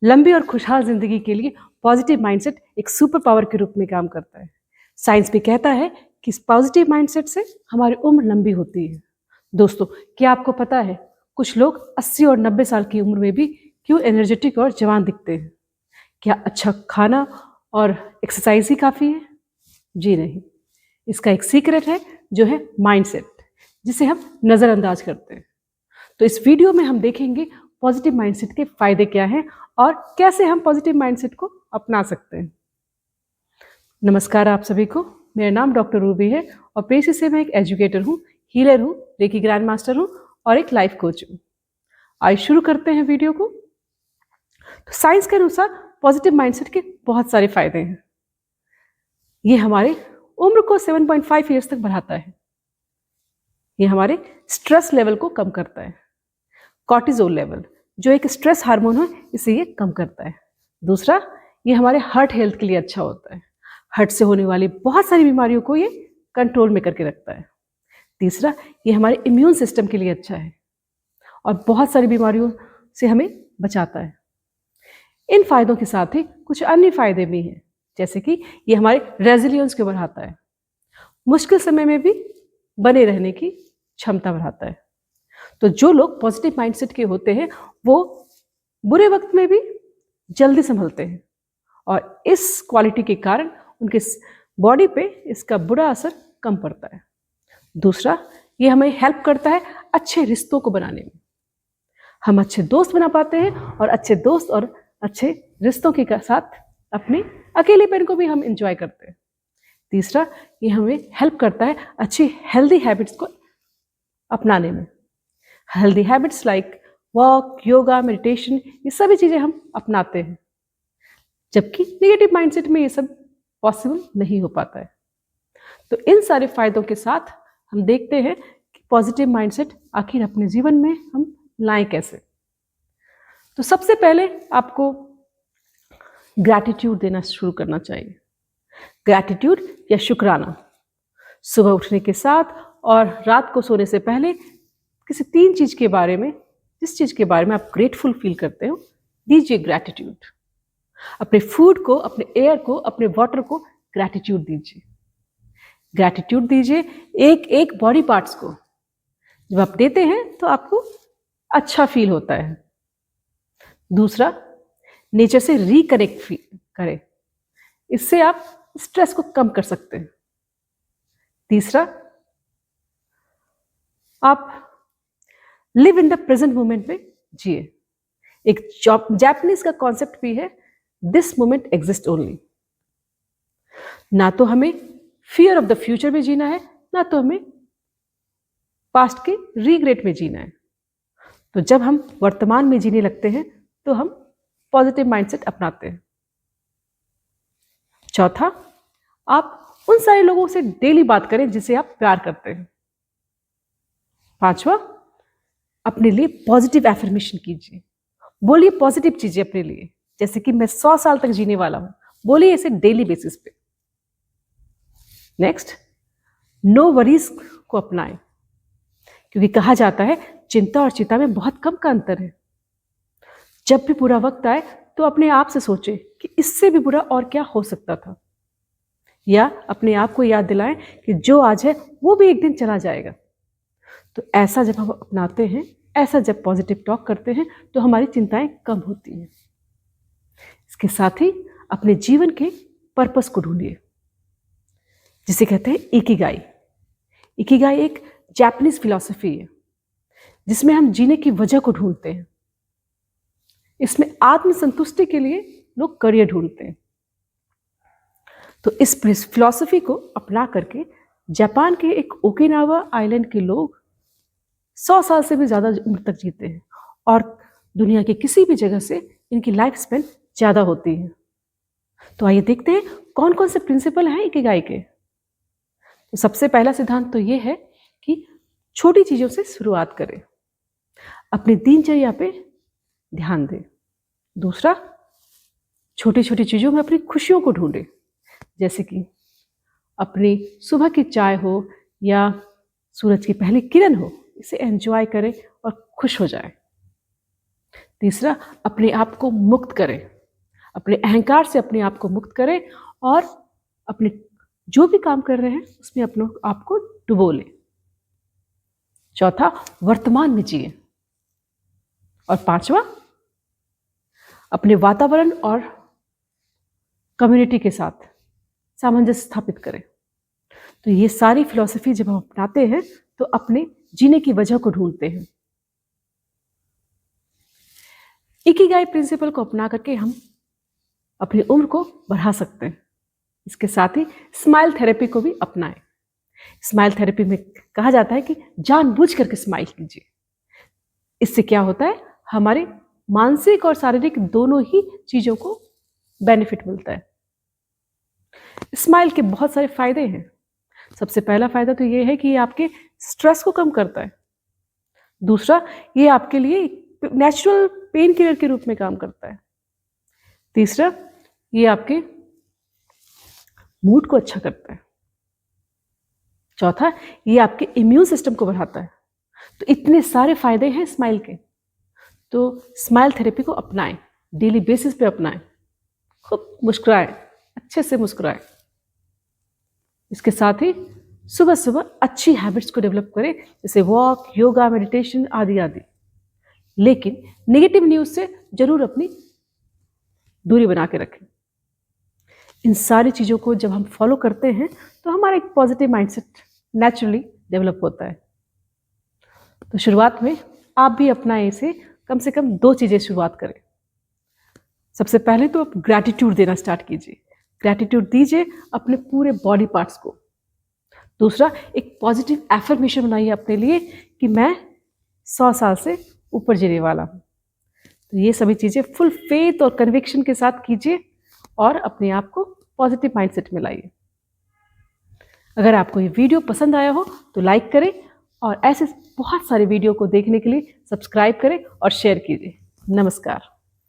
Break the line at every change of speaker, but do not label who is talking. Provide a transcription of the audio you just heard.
लंबी और खुशहाल जिंदगी के लिए पॉजिटिव माइंडसेट एक सुपर पावर के रूप में काम करता है। साइंस भी कहता है कि इस पॉजिटिव माइंडसेट से हमारी उम्र लंबी होती है। दोस्तों, क्या आपको पता है कुछ लोग 80 और 90 साल की उम्र में भी क्यों एनर्जेटिक और जवान दिखते हैं? क्या अच्छा खाना और एक्सरसाइज ही काफ़ी है? जी नहीं। इसका एक सीक्रेट है जो है माइंडसेट, जिसे हम नज़रअंदाज करते हैं। तो इस वीडियो में हम देखेंगे पॉजिटिव माइंडसेट के फायदे क्या हैं और कैसे हम पॉजिटिव माइंडसेट को अपना सकते हैं। नमस्कार आप सभी को। मेरा नाम डॉक्टर रूबी है और पेशे से मैं एक एजुकेटर हूँ, हीलर हूँ, रेकी ग्रैंड मास्टर हूँ और एक लाइफ कोच हूँ। आइए शुरू करते हैं वीडियो को। तो साइंस के अनुसार पॉजिटिव माइंडसेट के बहुत सारे फायदे हैं। ये हमारे उम्र को 7.5 ईयर्स तक बढ़ाता है। ये हमारे स्ट्रेस लेवल को कम करता है। कॉर्टिजोल लेवल जो एक स्ट्रेस हार्मोन है, इसे ये कम करता है। दूसरा, ये हमारे हार्ट हेल्थ के लिए अच्छा होता है। हार्ट से होने वाली बहुत सारी बीमारियों को ये कंट्रोल में करके रखता है। तीसरा, ये हमारे इम्यून सिस्टम के लिए अच्छा है और बहुत सारी बीमारियों से हमें बचाता है। इन फायदों के साथ ही कुछ अन्य फायदे भी हैं, जैसे कि ये हमारे रेजिलियंस को बढ़ाता है, मुश्किल समय में भी बने रहने की क्षमता बढ़ाता है। तो जो लोग पॉजिटिव माइंडसेट के होते हैं वो बुरे वक्त में भी जल्दी संभलते हैं और इस क्वालिटी के कारण उनके बॉडी पे इसका बुरा असर कम पड़ता है। दूसरा, ये हमें हेल्प करता है अच्छे रिश्तों को बनाने में। हम अच्छे दोस्त बना पाते हैं और अच्छे दोस्त और अच्छे रिश्तों के साथ अपने अकेलेपन को भी हम एंजॉय करते हैं। तीसरा, ये हमें हेल्प करता है अच्छी हेल्दी हैबिट्स को अपनाने में। Healthy habits like walk, yoga, meditation, ये सभी चीज़ें हम अपनाते हैं, जबकि नेगेटिव माइंडसेट में ये सब पॉसिबल नहीं हो पाता है। तो इन सारे फायदों के साथ हम देखते हैं कि पॉजिटिव माइंडसेट आखिर अपने जीवन में हम लाएं कैसे। तो सबसे पहले आपको ग्रैटिट्यूड देना शुरू करना चाहिए। ग्रैटिट्यूड या शुक्राना सुबह उठने के साथ और रात को सोने से पहले किसी 3 चीज़ के बारे में, जिस चीज़ के बारे में आप ग्रेटफुल फील करते हो, दीजिए ग्रैटिट्यूड। अपने फूड को, अपने एयर को, अपने वाटर को ग्रैटिट्यूड दीजिए। ग्रैटिट्यूड दीजिए एक एक बॉडी पार्ट्स को। जब आप देते हैं तो आपको अच्छा फील होता है। दूसरा, नेचर से रिकनेक्ट फील करें, इससे आप स्ट्रेस को कम कर सकते हैं। तीसरा, आप live in the present moment में जिए। एक जापानीज का कॉन्सेप्ट भी है, दिस मोमेंट एग्जिस्ट ओनली। ना तो हमें फियर ऑफ द फ्यूचर में जीना है, ना तो हमें पास्ट के रिग्रेट में जीना है। तो जब हम वर्तमान में जीने लगते हैं तो हम पॉजिटिव माइंडसेट अपनाते हैं। चौथा, आप उन सारे लोगों से डेली बात करें जिसे आप प्यार करते हैं। पांचवा, अपने लिए पॉजिटिव एफर्मेशन कीजिए। बोलिए पॉजिटिव चीजें अपने लिए, जैसे कि मैं 100 साल तक जीने वाला हूं। बोलिए इसे डेली बेसिस पे। नेक्स्ट, नो वरीज को अपनाएं, क्योंकि कहा जाता है चिंता और चिंता में बहुत कम का अंतर है। जब भी बुरा वक्त आए तो अपने आप से सोचें कि इससे भी बुरा और क्या हो सकता था, या अपने आप को याद दिलाएं कि जो आज है वो भी एक दिन चला जाएगा। तो ऐसा जब हम अपनाते हैं, ऐसा जब पॉजिटिव टॉक करते हैं तो हमारी चिंताएं कम होती हैं। इसके साथ ही अपने जीवन के पर्पस को ढूंढिए, जिसे कहते हैं इकिगाई। इकिगाई एक जापानीज फिलॉसफी है जिसमें हम जीने की वजह को ढूंढते हैं। इसमें आत्मसंतुष्टि के लिए लोग करियर ढूंढते हैं। तो इस फिलॉसफी को अपना करके जापान के एक ओकिनावा आइलैंड के लोग 100 साल से भी ज़्यादा उम्र तक जीते हैं और दुनिया के किसी भी जगह से इनकी लाइफ स्पेन ज़्यादा होती है। तो आइए देखते हैं कौन कौन से प्रिंसिपल हैं इकिगाई के। तो सबसे पहला सिद्धांत तो ये है कि छोटी चीज़ों से शुरुआत करें, अपनी दिनचर्या पे ध्यान दें। दूसरा, छोटी छोटी चीज़ों में अपनी खुशियों को ढूंढें, जैसे कि अपनी सुबह की चाय हो या सूरज की पहली किरण हो, इसे एंजॉय करें और खुश हो जाए। तीसरा, अपने आप को मुक्त करें, अपने अहंकार से अपने आप को मुक्त करें और अपने जो भी काम कर रहे हैं उसमें अपने आप को डुबो लें। चौथा, वर्तमान में जिए। और पांचवा, अपने वातावरण और कम्युनिटी के साथ सामंजस्य स्थापित करें। तो ये सारी फिलॉसफी जब हम अपनाते हैं तो अपने जीने की वजह को ढूंढते हैं। इकिगाई प्रिंसिपल को अपना करके हम अपनी उम्र को बढ़ा सकते हैं। इसके साथ ही स्माइल थेरेपी को भी अपनाएं। स्माइल थेरेपी में कहा जाता है कि जानबूझ करके स्माइल कीजिए। इससे क्या होता है, हमारे मानसिक और शारीरिक दोनों ही चीजों को बेनिफिट मिलता है। स्माइल के बहुत सारे फायदे हैं। सबसे पहला फायदा तो ये है कि ये आपके स्ट्रेस को कम करता है। दूसरा, ये आपके लिए नेचुरल पेन किलर के रूप में काम करता है। तीसरा, ये आपके मूड को अच्छा करता है। चौथा, ये आपके इम्यून सिस्टम को बढ़ाता है। तो इतने सारे फायदे हैं स्माइल के। तो स्माइल थेरेपी को अपनाएं, डेली बेसिस पे अपनाएं, खूब मुस्कुराएं, अच्छे से मुस्कुराएं। इसके साथ ही सुबह सुबह अच्छी हैबिट्स को डेवलप करें, जैसे वॉक, योगा, मेडिटेशन आदि आदि। लेकिन नेगेटिव न्यूज से जरूर अपनी दूरी बना के रखें। इन सारी चीज़ों को जब हम फॉलो करते हैं तो हमारा एक पॉजिटिव माइंडसेट नेचुरली डेवलप होता है। तो शुरुआत में आप भी अपना इसे कम से कम 2 चीज़ें शुरुआत करें। सबसे पहले तो आप ग्रैटिट्यूड देना स्टार्ट कीजिए। ग्रैटिट्यूड दीजिए अपने पूरे बॉडी पार्ट्स को। दूसरा, एक पॉजिटिव एफर्मेशन बनाइए अपने लिए कि मैं 100 साल से ऊपर जीने वाला हूँ। तो ये सभी चीज़ें फुल फेथ और कन्विक्शन के साथ कीजिए और अपने आप को पॉजिटिव माइंडसेट में लाइए। अगर आपको ये वीडियो पसंद आया हो तो लाइक करें और ऐसे बहुत सारे वीडियो को देखने के लिए सब्सक्राइब करें और शेयर कीजिए। नमस्कार।